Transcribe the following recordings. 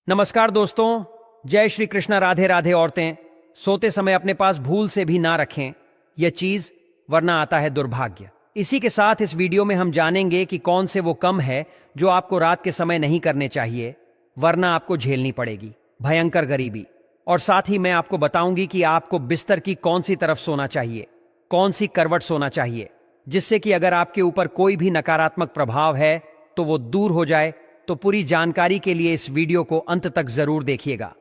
नमस्कार दोस्तों, जय श्री कृष्णा। राधे राधे। औरतें सोते समय अपने पास भूल से भी ना रखें यह चीज, वरना आता है दुर्भाग्य। इसी के साथ इस वीडियो में हम जानेंगे कि कौन से वो कम है जो आपको रात के समय नहीं करने चाहिए, वरना आपको झेलनी पड़ेगी भयंकर गरीबी। और साथ ही मैं आपको बताऊंगी कि आपको बिस्तर की कौन सी तरफ सोना चाहिए, कौन सी करवट सोना चाहिए, जिससे कि अगर आपके ऊपर कोई भी नकारात्मक प्रभाव है तो वो दूर हो जाए। तो पूरी जानकारी के लिए इस वीडियो को अंत तक जरूर देखिएगा।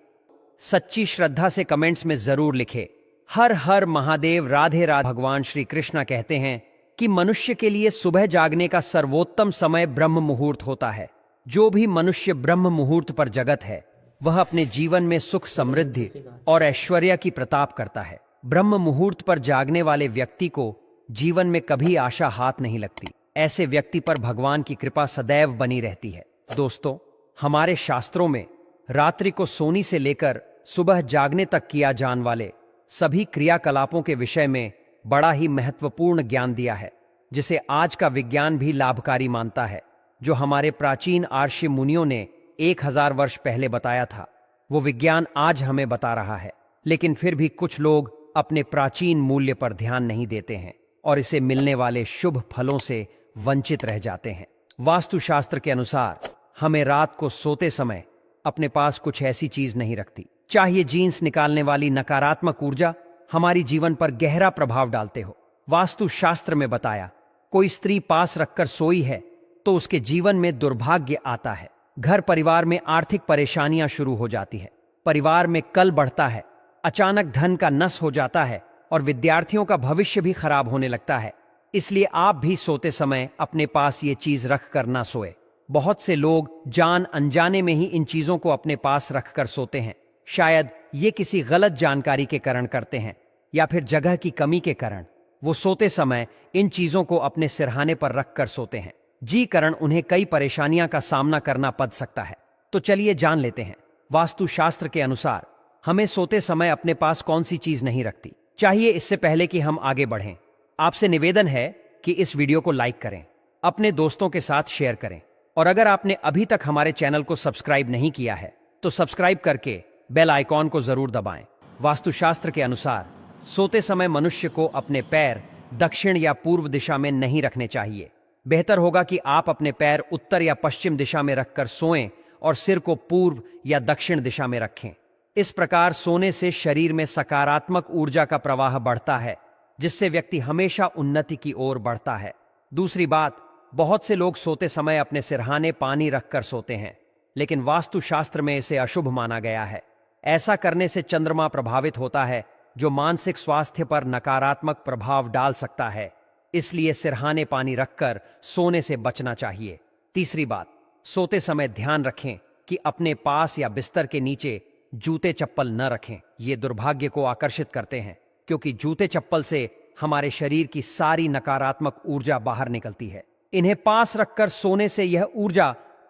सच्ची श्रद्धा से कमेंट्स में जरूर लिखे हर हर महादेव, राधे राधे। भगवान श्री कृष्ण कहते हैं कि मनुष्य के लिए सुबह जागने का सर्वोत्तम समय ब्रह्म मुहूर्त होता है। जो भी मनुष्य ब्रह्म मुहूर्त पर जगत है वह अपने जीवन में सुख, समृद्धि और ऐश्वर्य की प्रताप करता है। ब्रह्म मुहूर्त पर जागने वाले व्यक्ति को जीवन में कभी आशा हाथ नहीं लगती। ऐसे व्यक्ति पर भगवान की कृपा सदैव बनी रहती है। दोस्तों, हमारे शास्त्रों में रात्रि को सोने से लेकर सुबह जागने तक किया जाने वाले सभी क्रियाकलापों के विषय में बड़ा ही महत्वपूर्ण ज्ञान दिया है, जिसे आज का विज्ञान भी लाभकारी मानता है। जो हमारे प्राचीन आर्षि मुनियों ने 1000 वर्ष पहले बताया था, वो विज्ञान आज हमें बता रहा है। लेकिन फिर भी कुछ लोग अपने प्राचीन मूल्य पर ध्यान नहीं देते हैं और इसे मिलने वाले शुभ फलों से वंचित रह जाते हैं। वास्तुशास्त्र के अनुसार हमें रात को सोते समय अपने पास कुछ ऐसी चीज नहीं रखती चाहिए जीन्स निकालने वाली नकारात्मक ऊर्जा हमारी जीवन पर गहरा प्रभाव डालते हो। वास्तुशास्त्र में बताया, कोई स्त्री पास रखकर सोई है तो उसके जीवन में दुर्भाग्य आता है, घर परिवार में आर्थिक परेशानियां शुरू हो जाती है, परिवार में कल बढ़ता है, अचानक धन का नस हो जाता है और विद्यार्थियों का भविष्य भी खराब होने लगता है। इसलिए आप भी सोते समय अपने पास ये चीज रख कर ना सोए। बहुत से लोग जान अनजाने में ही इन चीजों को अपने पास रखकर सोते हैं। शायद ये किसी गलत जानकारी के कारण करते हैं या फिर जगह की कमी के कारण वो सोते समय इन चीजों को अपने सिरहाने पर रखकर सोते हैं। जी कारण उन्हें कई परेशानियां का सामना करना पड़ सकता है। तो चलिए जान लेते हैं, वास्तुशास्त्र के अनुसार हमें सोते समय अपने पास कौन सी चीज नहीं रखती चाहिए। इससे पहले कि हम आगे बढ़ें, आपसे निवेदन है कि इस वीडियो को लाइक करें, अपने दोस्तों के साथ शेयर करें, और अगर आपने अभी तक हमारे चैनल को सब्सक्राइब नहीं किया है तो सब्सक्राइब करके बेल आइकॉन को जरूर दबाएं। वास्तुशास्त्र के अनुसार सोते समय मनुष्य को अपने पैर दक्षिण या पूर्व दिशा में नहीं रखने चाहिए। बेहतर होगा कि आप अपने पैर उत्तर या पश्चिम दिशा में रखकर सोएं और सिर को पूर्व या दक्षिण दिशा में रखें। इस प्रकार सोने से शरीर में सकारात्मक ऊर्जा का प्रवाह बढ़ता है, जिससे व्यक्ति हमेशा उन्नति की ओर बढ़ता है। दूसरी बात, बहुत से लोग सोते समय अपने सिरहाने पानी रखकर सोते हैं, लेकिन वास्तुशास्त्र में इसे अशुभ माना गया है। ऐसा करने से चंद्रमा प्रभावित होता है, जो मानसिक स्वास्थ्य पर नकारात्मक प्रभाव डाल सकता है। इसलिए सिरहाने पानी रखकर सोने से बचना चाहिए। तीसरी बात, सोते समय ध्यान रखें कि अपने पास या बिस्तर के नीचे जूते चप्पल न रखें। ये दुर्भाग्य को आकर्षित करते हैं, क्योंकि जूते चप्पल से हमारे शरीर की सारी नकारात्मक ऊर्जा बाहर निकलती है। इन्हें पास रखकर सोने से यह ऊर्जा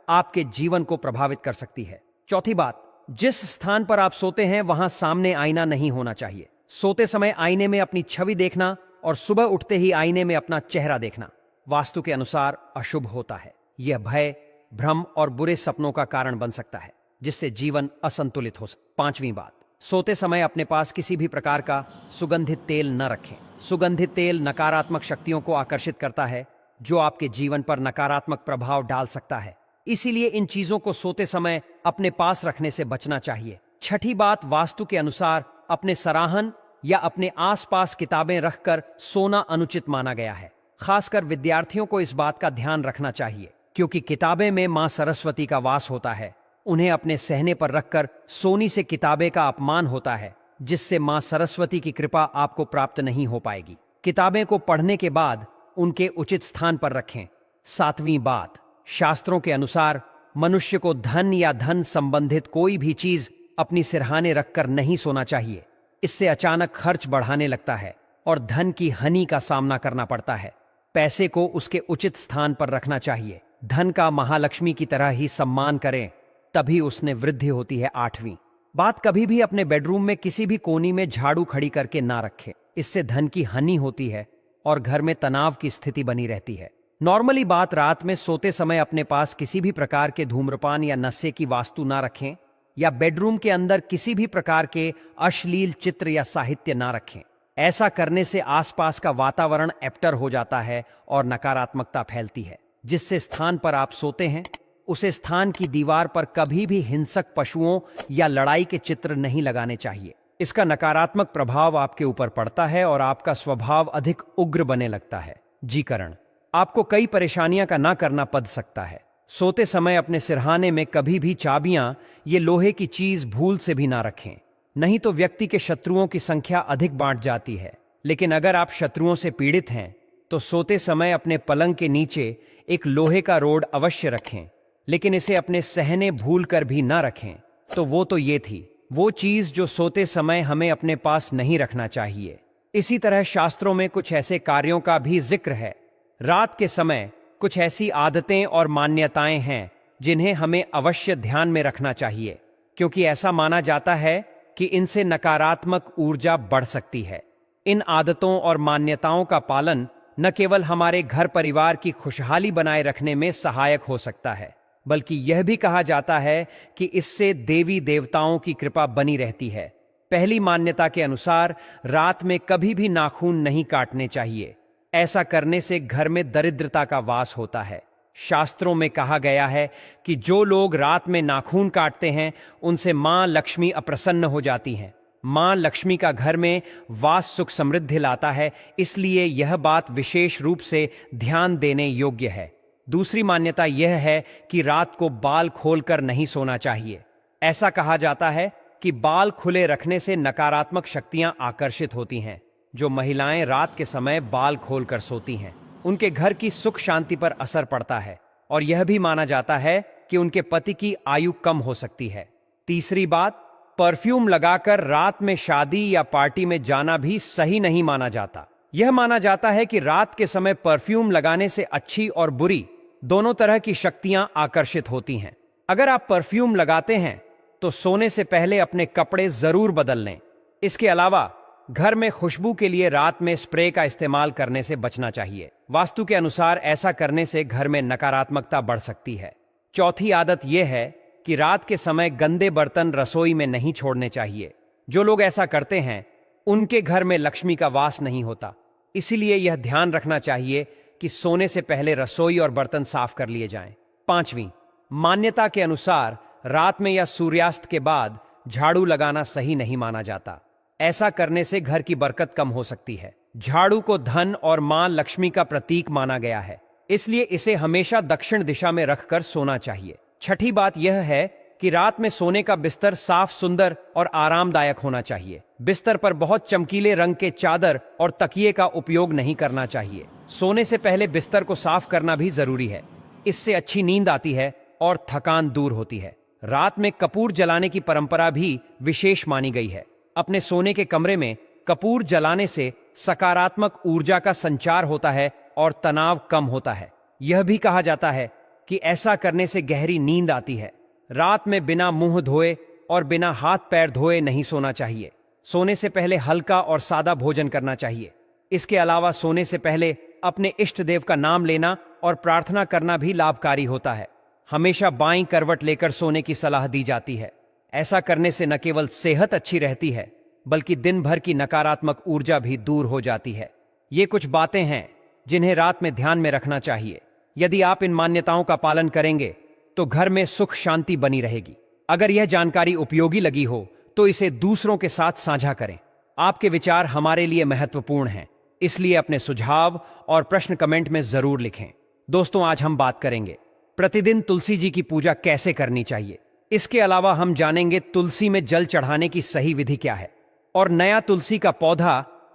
आपके जीवन को प्रभावित कर सकती है। चौथी बात, जिस स्थान पर आप सोते हैं वहां सामने आईना नहीं होना चाहिए। सोते समय आईने में अपनी छवि देखना और सुबह उठते ही आईने में अपना चेहरा देखना वास्तु के अनुसार अशुभ होता है। यह भय, भ्रम और बुरे सपनों का कारण बन सकता है, जिससे जीवन असंतुलित हो सकता है। पांचवीं बात, सोते समय अपने पास किसी भी प्रकार का सुगंधित तेल न रखें। सुगंधित तेल नकारात्मक शक्तियों को आकर्षित करता है, जो आपके जीवन पर नकारात्मक प्रभाव डाल सकता है। इसीलिए इन चीजों को सोते समय अपने पास रखने से बचना चाहिए। छठी बात, वास्तु के अनुसार अपने सराहन या अपने आसपास किताबें रखकर सोना अनुचित माना गया है। खासकर विद्यार्थियों को इस बात का ध्यान रखना चाहिए, क्योंकि किताबें में मां सरस्वती का वास होता है। उन्हें अपने सहने पर रखकर सोने से किताबें का अपमान होता है, जिससे मां सरस्वती की कृपा आपको प्राप्त नहीं हो पाएगी। किताबें को पढ़ने के बाद उनके उचित स्थान पर रखें। सातवीं बात, शास्त्रों के अनुसार मनुष्य को धन या धन संबंधित कोई भी चीज अपनी सिरहाने रखकर नहीं सोना चाहिए। इससे अचानक खर्च बढ़ाने लगता है और धन की हानि का सामना करना पड़ता है। पैसे को उसके उचित स्थान पर रखना चाहिए। धन का महालक्ष्मी की तरह ही सम्मान करें, तभी उसने वृद्धि होती है। आठवीं बात, कभी भी अपने बेडरूम में किसी भी कोनी में झाड़ू खड़ी करके ना रखें। इससे धन की हानि होती है और घर में तनाव की स्थिति बनी रहती है। नॉर्मली बात, रात में सोते समय अपने पास किसी भी प्रकार के धूम्रपान या नशे की वस्तु ना रखें। या बेडरूम के अंदर किसी भी प्रकार के अश्लील चित्र या साहित्य ना रखें। ऐसा करने से आसपास का वातावरण एप्टर हो जाता है और नकारात्मकता फैलती है। जिससे स्थान पर आप सोते हैं उसे स्थान की दीवार पर कभी भी हिंसक पशुओं या लड़ाई के चित्र नहीं लगाने चाहिए। इसका नकारात्मक प्रभाव आपके ऊपर पड़ता है और आपका स्वभाव अधिक उग्र बने लगता है। जीकरण आपको कई परेशानियां का ना करना पड़ सकता है। सोते समय अपने सिरहाने में कभी भी चाबियां ये लोहे की चीज भूल से भी ना रखें, नहीं तो व्यक्ति के शत्रुओं की संख्या अधिक बांट जाती है। लेकिन अगर आप शत्रुओं से पीड़ित हैं तो सोते समय अपने पलंग के नीचे एक लोहे का रोड अवश्य रखें, लेकिन इसे अपने सहने भूल कर भी ना रखें। तो ये थी वो चीज जो सोते समय हमें अपने पास नहीं रखना चाहिए। इसी तरह शास्त्रों में कुछ ऐसे कार्यों का भी जिक्र है। रात के समय कुछ ऐसी आदतें और मान्यताएं हैं जिन्हें हमें अवश्य ध्यान में रखना चाहिए, क्योंकि ऐसा माना जाता है कि इनसे नकारात्मक ऊर्जा बढ़ सकती है। इन आदतों और मान्यताओं का पालन न केवल हमारे घर परिवार की खुशहाली बनाए रखने में सहायक हो सकता है, बल्कि यह भी कहा जाता है कि इससे देवी देवताओं की कृपा बनी रहती है। पहली मान्यता के अनुसार रात में कभी भी नाखून नहीं काटने चाहिए। ऐसा करने से घर में दरिद्रता का वास होता है। शास्त्रों में कहा गया है कि जो लोग रात में नाखून काटते हैं उनसे मां लक्ष्मी अप्रसन्न हो जाती हैं। मां लक्ष्मी का घर में वास सुख समृद्धि लाता है, इसलिए यह बात विशेष रूप से ध्यान देने योग्य है। दूसरी मान्यता यह है कि रात को बाल खोलकर नहीं सोना चाहिए। ऐसा कहा जाता है कि बाल खुले रखने से नकारात्मक शक्तियां आकर्षित होती हैं। जो महिलाएं रात के समय बाल खोलकर सोती हैं उनके घर की सुख शांति पर असर पड़ता है और यह भी माना जाता है कि उनके पति की आयु कम हो सकती है। तीसरी बात, परफ्यूम लगाकर रात में शादी या पार्टी में जाना भी सही नहीं माना जाता। यह माना जाता है कि रात के समय परफ्यूम लगाने से अच्छी और बुरी दोनों तरह की शक्तियां आकर्षित होती हैं। अगर आप परफ्यूम लगाते हैं तो सोने से पहले अपने कपड़े जरूर बदल लें। इसके अलावा घर में खुशबू के लिए रात में स्प्रे का इस्तेमाल करने से बचना चाहिए। वास्तु के अनुसार ऐसा करने से घर में नकारात्मकता बढ़ सकती है। चौथी आदत यह है कि रात के समय गंदे बर्तन रसोई में नहीं छोड़ने चाहिए। जो लोग ऐसा करते हैं उनके घर में लक्ष्मी का वास नहीं होता। इसीलिए यह ध्यान रखना चाहिए कि सोने से पहले रसोई और बर्तन साफ कर लिए जाएं। पांचवीं मान्यता के अनुसार रात में या सूर्यास्त के बाद झाड़ू लगाना सही नहीं माना जाता। ऐसा करने से घर की बरकत कम हो सकती है। झाड़ू को धन और मां लक्ष्मी का प्रतीक माना गया है, इसलिए इसे हमेशा दक्षिण दिशा में रखकर सोना चाहिए। छठी बात यह है कि रात में सोने का बिस्तर साफ, सुंदर और आरामदायक होना चाहिए। बिस्तर पर बहुत चमकीले रंग के चादर और तकिए का उपयोग नहीं करना चाहिए। सोने से पहले बिस्तर को साफ करना भी जरूरी है। इससे अच्छी नींद आती है और थकान दूर होती है। रात में कपूर जलाने की परंपरा भी विशेष मानी गई है। अपने सोने के कमरे में कपूर जलाने से सकारात्मक ऊर्जा का संचार होता है और तनाव कम होता है। यह भी कहा जाता है कि ऐसा करने से गहरी नींद आती है। रात में बिना मुंह धोए और बिना हाथ पैर धोए नहीं सोना चाहिए। सोने से पहले हल्का और सादा भोजन करना चाहिए। इसके अलावा सोने से पहले अपने इष्ट देव का नाम लेना और प्रार्थना करना भी लाभकारी होता है। हमेशा बाईं करवट लेकर सोने की सलाह दी जाती है। ऐसा करने से न केवल सेहत अच्छी रहती है, बल्कि दिन भर की नकारात्मक ऊर्जा भी दूर हो जाती है। ये कुछ बातें हैं जिन्हें रात में ध्यान में रखना चाहिए। यदि आप इन मान्यताओं का पालन करेंगे तो घर में सुख शांति बनी रहेगी। अगर यह जानकारी उपयोगी लगी हो तो इसे दूसरों के साथ साझा करें। आपके विचार हमारे लिए महत्वपूर्ण हैं, इसलिए अपने सुझाव और प्रश्न कमेंट में जरूर लिखें। दोस्तों, आज हम बात करेंगे प्रतिदिन तुलसी जी की पूजा कैसे करनी चाहिए। इसके अलावा हम जानेंगे तुलसी में जल चढ़ाने की सही विधि क्या है और नया तुलसी का पौधा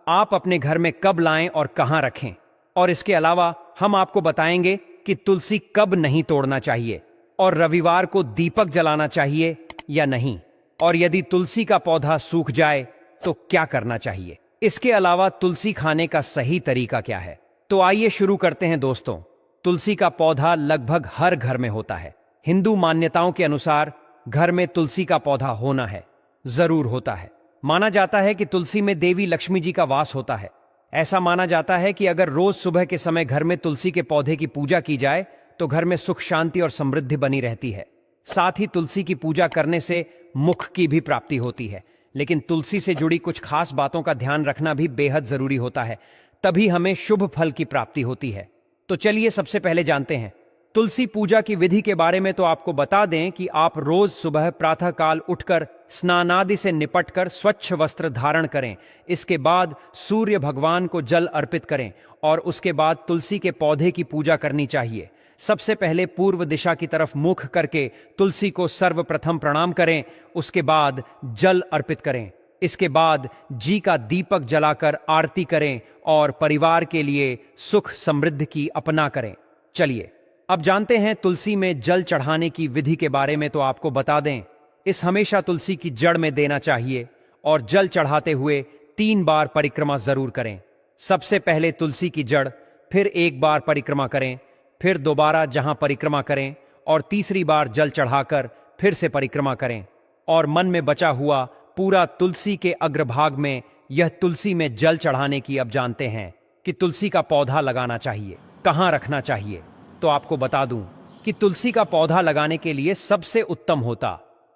आप अपने घर में कब लाएं और कहां रखें। और इसके अलावा हम आपको बताएंगे कि तुलसी कब नहीं तोड़ना चाहिए और रविवार को दीपक जलाना चाहिए या नहीं, और यदि तुलसी का पौधा सूख जाए तो क्या करना चाहिए। इसके अलावा तुलसी खाने का सही तरीका क्या है। तो आइए शुरू करते हैं दोस्तों। तुलसी का पौधा लगभग हर घर में होता है। हिंदू मान्यताओं के अनुसार घर में तुलसी का पौधा होना है, जरूर होता है। माना जाता है कि तुलसी में देवी लक्ष्मी जी का वास होता है। ऐसा माना जाता है कि अगर रोज सुबह के समय घर में तुलसी के पौधे की पूजा की जाए तो घर में सुख शांति और समृद्धि बनी रहती है। साथ ही तुलसी की पूजा करने से मुख की भी प्राप्ति होती है, लेकिन तुलसी से जुड़ी कुछ खास बातों का ध्यान रखना भी बेहद जरूरी होता है, तभी हमें शुभ फल की प्राप्ति होती है। तो चलिए सबसे पहले जानते हैं तुलसी पूजा की विधि के बारे में। तो आपको बता दें कि आप रोज सुबह प्रातःकाल उठकर स्नानादि से निपटकर स्वच्छ वस्त्र धारण करें। इसके बाद सूर्य भगवान को जल अर्पित करें और उसके बाद तुलसी के पौधे की पूजा करनी चाहिए। सबसे पहले पूर्व दिशा की तरफ मुख करके तुलसी को सर्वप्रथम प्रणाम करें, उसके बाद जल अर्पित करें। इसके बाद जी का दीपक जलाकर आरती करें और परिवार के लिए सुख समृद्धि की अपना करें। चलिए अब जानते हैं तुलसी में जल चढ़ाने की विधि के बारे में। तो आपको बता दें, इस हमेशा तुलसी की जड़ में देना चाहिए और जल चढ़ाते हुए 3 बार परिक्रमा जरूर करें। सबसे पहले तुलसी की जड़, फिर 1 बार परिक्रमा करें, फिर दोबारा जहां परिक्रमा करें और तीसरी बार जल चढ़ाकर फिर से परिक्रमा करें और मन में बचा हुआ पूरा तुलसी के अग्रभाग में यह तुलसी में जल चढ़ाने की। अब जानते हैं कि तुलसी का पौधा लगाना चाहिए, कहां रखना चाहिए। तो आपको बता दूं कि तुलसी का पौधा लगाने के लिए सबसे उत्तम होता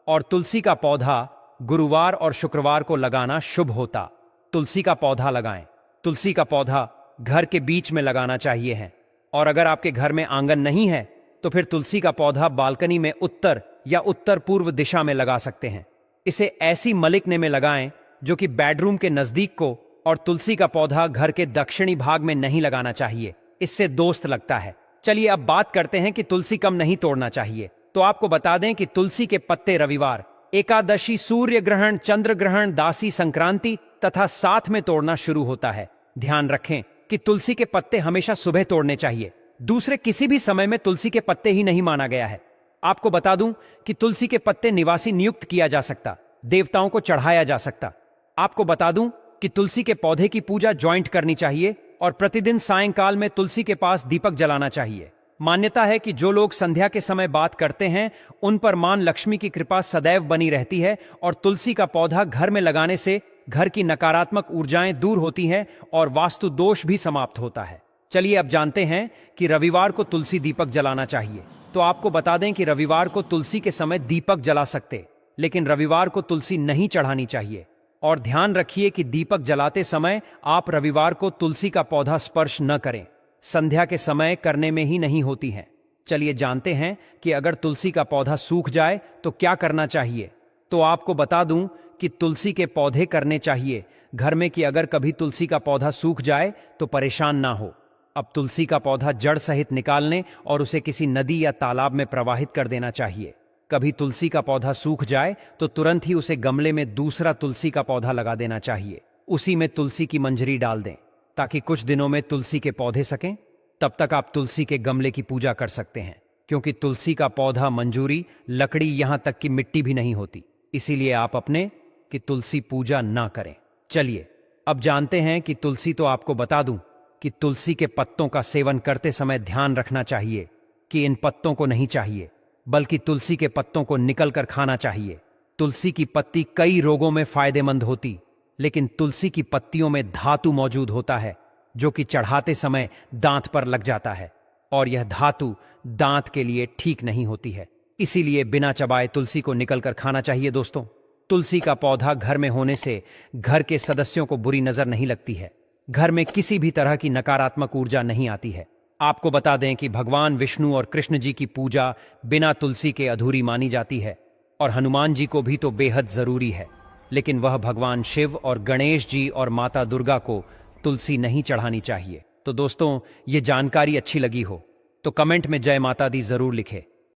और तुलसी का पौधा गुरुवार और शुक्रवार को लगाना शुभ होता। तुलसी का पौधा लगाएं। तुलसी का पौधा घर के बीच में लगाना चाहिए है, और अगर आपके घर में आंगन नहीं है तो फिर तुलसी का पौधा बालकनी में उत्तर या उत्तर पूर्व दिशा में लगा सकते हैं। इसे ऐसी मलिकने में लगाएं जो कि बेडरूम के नजदीक को, और तुलसी का पौधा घर के दक्षिणी भाग में नहीं लगाना चाहिए, इससे दोस्त लगता है। चलिए अब बात करते हैं कि तुलसी कब नहीं तोड़ना चाहिए। तो आपको बता दें कि तुलसी के पत्ते रविवार, एकादशी, सूर्य ग्रहण, चंद्र ग्रहण, दासी संक्रांति तथा साथ में तोड़ना शुरू होता है। ध्यान रखें कि तुलसी के पत्ते हमेशा सुबह तोड़ने चाहिए, दूसरे किसी भी समय में तुलसी के पत्ते ही नहीं माना गया है। आपको बता दूं कि तुलसी के पत्ते निवासी नियुक्त किया जा सकता, देवताओं को चढ़ाया जा सकता। आपको बता दूं कि तुलसी के पौधे की पूजा ज्वाइंट करनी चाहिए और प्रतिदिन सायंकाल में तुलसी के पास दीपक जलाना चाहिए। मान्यता है कि जो लोग संध्या के समय बात करते हैं उन पर मां लक्ष्मी की कृपा सदैव बनी रहती है, और तुलसी का पौधा घर में लगाने से घर की नकारात्मक ऊर्जाएं दूर होती हैं और वास्तु दोष भी समाप्त होता है। चलिए अब जानते हैं कि रविवार को तुलसी दीपक जलाना चाहिए। तो आपको बता दें कि रविवार को तुलसी के समय दीपक जला सकते, लेकिन रविवार को तुलसी नहीं चढ़ानी चाहिए। और ध्यान रखिए कि दीपक जलाते समय आप रविवार को तुलसी का पौधा स्पर्श न करें, संध्या के समय करने में ही नहीं होती है। चलिए जानते हैं कि अगर तुलसी का पौधा सूख जाए तो क्या करना चाहिए। तो आपको बता दूं कि तुलसी के पौधे करने चाहिए घर में, कि अगर कभी तुलसी का पौधा सूख जाए तो परेशान ना हो। अब तुलसी का पौधा जड़ सहित निकालने और उसे किसी नदी या तालाब में प्रवाहित कर देना चाहिए। कभी तुलसी का पौधा सूख जाए तो तुरंत ही उसे गमले में दूसरा तुलसी का पौधा लगा देना चाहिए, उसी में तुलसी की मंजरी डाल दें ताकि कुछ दिनों में तुलसी के पौधे सकें। तब तक आप तुलसी के गमले की पूजा कर सकते हैं, क्योंकि तुलसी का पौधा, मंजूरी, लकड़ी, यहां तक कि मिट्टी भी नहीं होती। इसीलिए आप अपने कि तुलसी पूजा ना करें। चलिए अब जानते हैं कि तुलसी। तो आपको बता दूं कि तुलसी के पत्तों का सेवन करते समय ध्यान रखना चाहिए कि इन पत्तों को नहीं चाहिए, बल्कि तुलसी के पत्तों को निकल कर खाना चाहिए। तुलसी की पत्ती कई रोगों में फायदेमंद होती, लेकिन तुलसी की पत्तियों में धातु मौजूद होता है जो कि चढ़ाते समय दांत पर लग जाता है, और यह धातु दांत के लिए ठीक नहीं होती है। इसीलिए बिना चबाए तुलसी को निकल कर खाना चाहिए। दोस्तों, तुलसी का पौधा घर में होने से घर के सदस्यों को बुरी नजर नहीं लगती है, घर में किसी भी तरह की नकारात्मक ऊर्जा नहीं आती है। आपको बता दें कि भगवान विष्णु और कृष्ण जी की पूजा बिना तुलसी के अधूरी मानी जाती है, और हनुमान जी को भी तो बेहद जरूरी है, लेकिन वह भगवान शिव और गणेश जी और माता दुर्गा को तुलसी नहीं चढ़ानी चाहिए। तो दोस्तों, ये जानकारी अच्छी लगी हो तो कमेंट में जय माता दी जरूर लिखें।